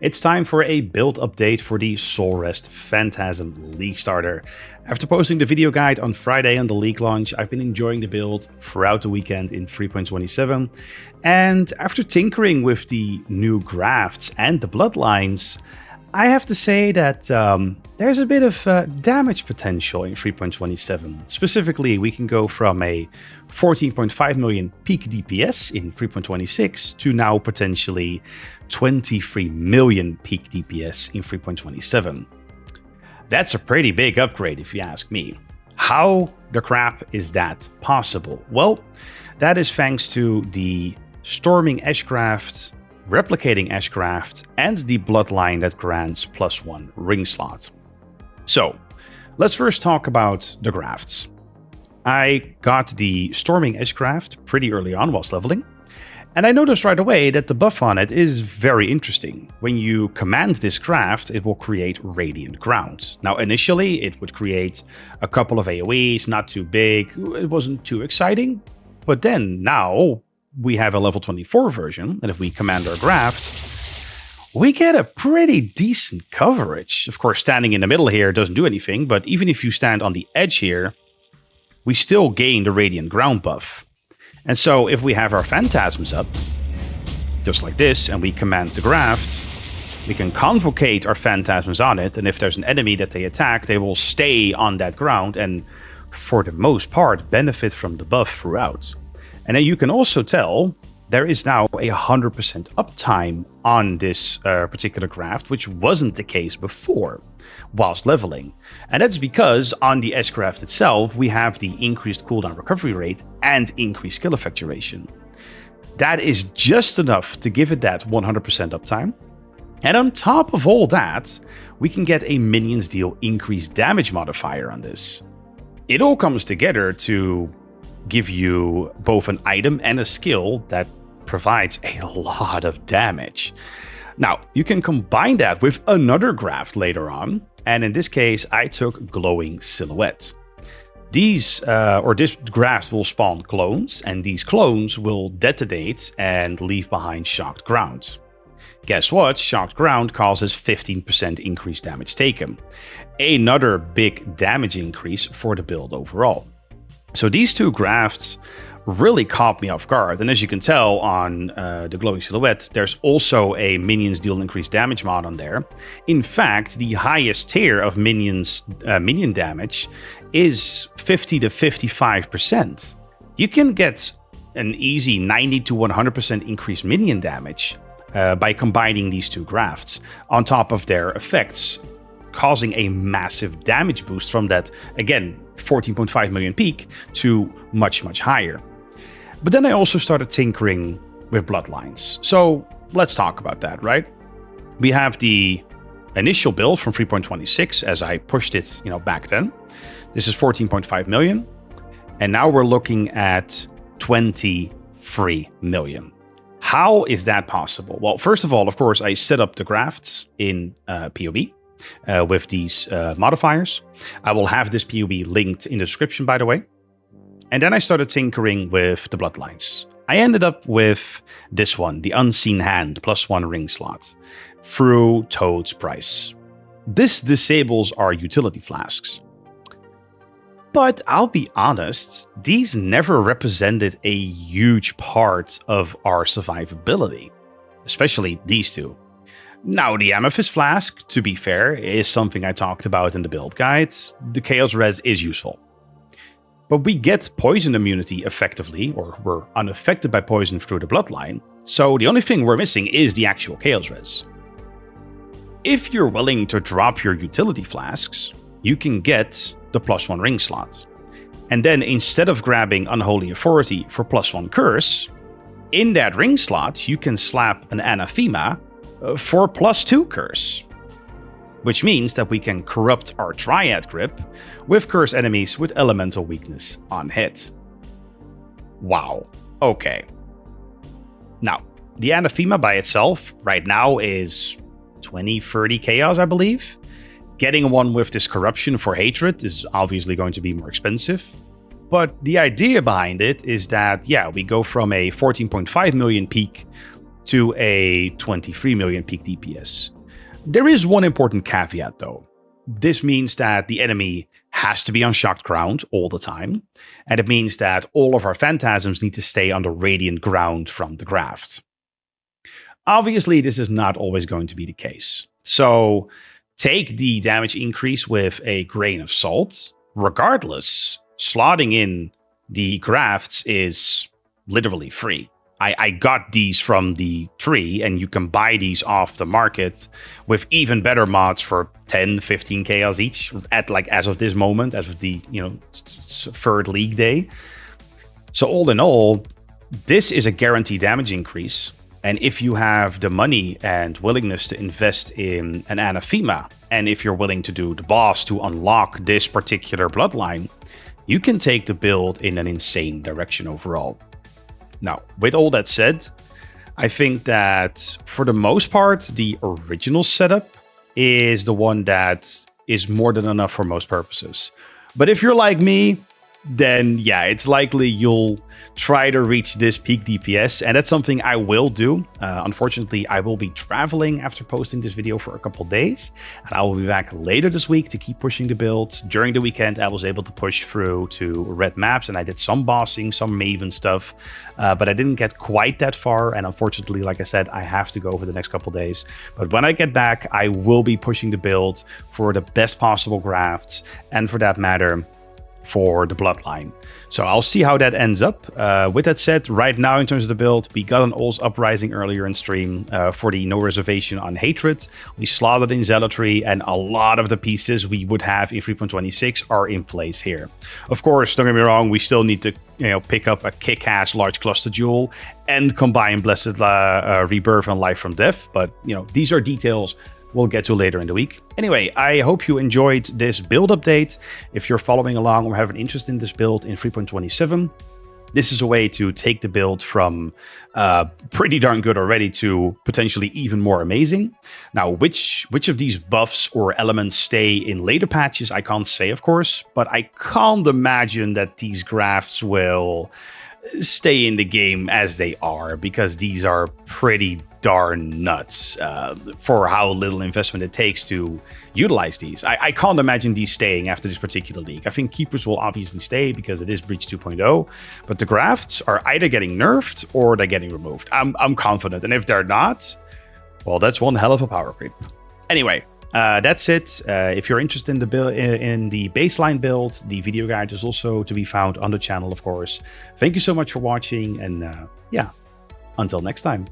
It's time for a build update for the Soulwrest Phantasm League Starter. After posting the video guide on Friday on the league launch, I've been enjoying the build throughout the weekend in 3.27, and after tinkering with the new Grafts and the Bloodlines, I have to say that there's a bit of damage potential in 3.27. Specifically, we can go from a 14.5 million peak DPS in 3.26 to now potentially 23 million peak DPS in 3.27. That's a pretty big upgrade if you ask me. How the crap is that possible? Well, that is thanks to the Storming Eshgraft, Replicating Eshgraft, and the Bloodline that grants +1 ring slot. So, let's first talk about the Grafts. I got the Storming Eshgraft pretty early on whilst leveling, and I noticed right away that the buff on it is very interesting. When you command this Graft, it will create Radiant Ground. Now initially it would create a couple of AoEs, not too big, it wasn't too exciting, but then now we have a level 24 version, and if we command our Graft, we get a pretty decent coverage. Of course, standing in the middle here doesn't do anything, but even if you stand on the edge here, we still gain the Radiant Ground buff. And so if we have our Phantasms up, just like this, and we command the Graft, we can convocate our Phantasms on it, and if there's an enemy that they attack, they will stay on that ground and, for the most part, benefit from the buff throughout. And then you can also tell there is now 100% uptime on this particular Graft, which wasn't the case before whilst leveling. And that's because on the Eshgraft itself, we have the increased cooldown recovery rate and increased skill effect duration. That is just enough to give it that 100% uptime. And on top of all that, we can get a minions deal increased damage modifier on this. It all comes together to give you both an item and a skill that provides a lot of damage. Now, you can combine that with another Graft later on, and in this case, I took Glowing Silhouette. This Graft will spawn clones, and these clones will detonate and leave behind Shocked Ground. Guess what? Shocked Ground causes 15% increased damage taken. Another big damage increase for the build overall. So these two Grafts really caught me off guard, and as you can tell on the Glowing Silhouette, there's also a minions deal increased damage mod on there. In fact, the highest tier of minion damage is 50 to 55%. You can get an easy 90 to 100% increased minion damage by combining these two Grafts on top of their effects, causing a massive damage boost from that, again, 14.5 million peak to much, much higher. But then I also started tinkering with Bloodlines. So let's talk about that, right? We have the initial build from 3.26 as I pushed it, back then. This is 14.5 million. And now we're looking at 23 million. How is that possible? Well, first of all, of course, I set up the Grafts in PoE. With these modifiers. I will have this PoE linked in the description, by the way. And then I started tinkering with the Bloodlines. I ended up with this one, the Unseen Hand, +1 ring slot, through Toad's price. This disables our utility flasks. But I'll be honest, these never represented a huge part of our survivability, especially these two. Now, the Amethyst Flask, to be fair, is something I talked about in the build guides. The Chaos Res is useful. But we get poison immunity effectively, or we're unaffected by poison through the Bloodline, so the only thing we're missing is the actual Chaos Res. If you're willing to drop your utility flasks, you can get the +1 ring slot. And then instead of grabbing Unholy Authority for +1 curse, in that ring slot you can slap an Anathema for +2 curse, which means that we can corrupt our Triad Grip with curse enemies with elemental weakness on hit. Wow, okay. Now, the Anathema by itself right now is 20-30 chaos, I believe. Getting one with this corruption for hatred is obviously going to be more expensive. But the idea behind it is that, yeah, we go from a 14.5 million peak to a 23 million peak DPS. There is one important caveat though. This means that the enemy has to be on shocked ground all the time, and it means that all of our phantasms need to stay on the radiant ground from the graft. Obviously, this is not always going to be the case. So take the damage increase with a grain of salt. Regardless, slotting in the grafts is literally free. I got these from the tree, and you can buy these off the market with even better mods for 10, 15 chaos each at like as of this moment, as of the third league day. So all in all, this is a guaranteed damage increase. And if you have the money and willingness to invest in an anathema, and if you're willing to do the boss to unlock this particular bloodline, you can take the build in an insane direction overall. Now, with all that said, I think that for the most part, the original setup is the one that is more than enough for most purposes. But if you're like me, then yeah, it's likely you'll try to reach this peak DPS, and that's something I will do. Unfortunately, I will be traveling after posting this video for a couple days, and I will be back later this week to keep pushing the build. During the weekend, I was able to push through to red maps, and I did some bossing, some Maven stuff, but I didn't get quite that far, and unfortunately, like I said, I have to go over the next couple days. But when I get back, I will be pushing the build for the best possible grafts, and for that matter, for the bloodline. So I'll see how that ends up. With that said, right now in terms of the build, we got an All's Uprising earlier in stream for the no reservation on Hatred. We slotted in Zealotry, and a lot of the pieces we would have in 3.26 are in place here. Of course, don't get me wrong, we still need to pick up a kick-ass large cluster jewel and combine Blessed Rebirth and Life from Death, but these are details we'll get to later in the week. Anyway, I hope you enjoyed this build update. If you're following along or have an interest in this build in 3.27, this is a way to take the build from pretty darn good already to potentially even more amazing. Now, which of these buffs or elements stay in later patches, I can't say, of course, but I can't imagine that these grafts will stay in the game as they are, because these are pretty darn nuts for how little investment it takes to utilize these. I can't imagine these staying after this particular league. I think Keepers will obviously stay because it is Breach 2.0, but the grafts are either getting nerfed or they're getting removed. I'm confident, and if they're not, well, that's one hell of a power creep. Anyway, that's it. If you're interested in the build, in the baseline build, the video guide is also to be found on the channel, of course. Thank you so much for watching, and yeah, until next time.